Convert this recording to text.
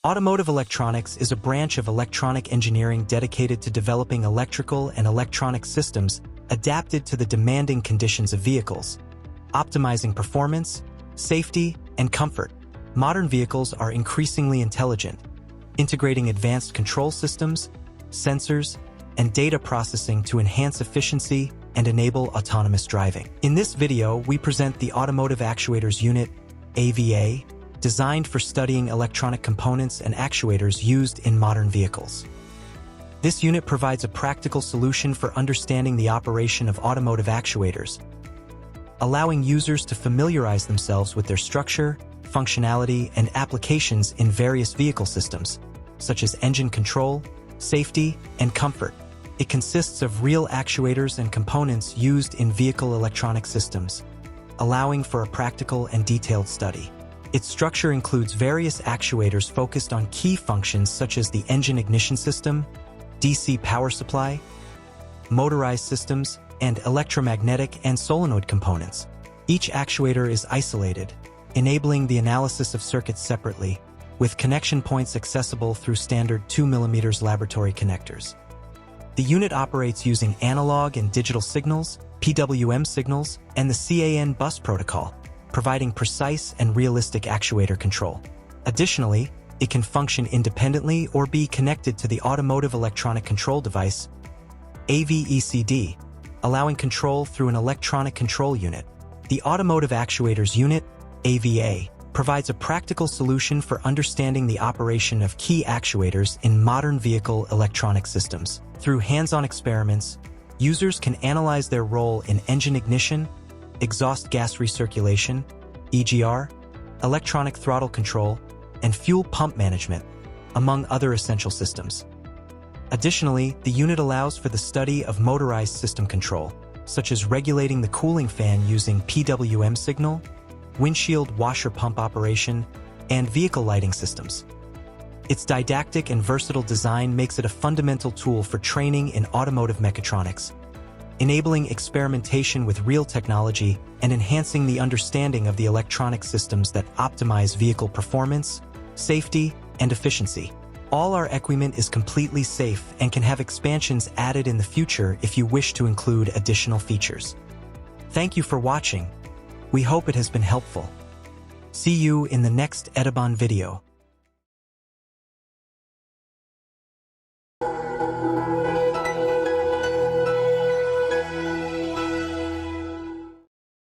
Automotive electronics is a branch of electronic engineering dedicated to developing electrical and electronic systems adapted to the demanding conditions of vehicles, optimizing performance, safety, and comfort. Modern vehicles are increasingly intelligent, integrating advanced control systems, sensors, and data processing to enhance efficiency and enable autonomous driving. In this video, we present the Automotive Actuators Unit, AVA, designed for studying electronic components and actuators used in modern vehicles. This unit provides a practical solution for understanding the operation of automotive actuators, allowing users to familiarize themselves with their structure, functionality, and applications in various vehicle systems, such as engine control, safety, and comfort. It consists of real actuators and components used in vehicle electronic systems, allowing for a practical and detailed study. Its structure includes various actuators focused on key functions such as the engine ignition system, DC power supply, motorized systems, and electromagnetic and solenoid components. Each actuator is isolated, enabling the analysis of circuits separately, with connection points accessible through standard 2mm laboratory connectors. The unit operates using analog and digital signals, PWM signals, and the CAN bus protocol, providing precise and realistic actuator control. Additionally, it can function independently or be connected to the Automotive Electronic Control Device, AV-ECD, allowing control through an electronic control unit. The Automotive Actuators Unit, AVA, provides a practical solution for understanding the operation of key actuators in modern vehicle electronic systems. Through hands-on experiments, users can analyze their role in engine ignition, exhaust gas recirculation, EGR, electronic throttle control, and fuel pump management, among other essential systems. Additionally, the unit allows for the study of motorized system control, such as regulating the cooling fan using PWM signal, windshield washer pump operation, and vehicle lighting systems. Its didactic and versatile design makes it a fundamental tool for training in automotive mechatronics, enabling experimentation with real technology and enhancing the understanding of the electronic systems that optimize vehicle performance, safety, and efficiency. All our equipment is completely safe and can have expansions added in the future if you wish to include additional features. Thank you for watching. We hope it has been helpful. See you in the next EDIBON video.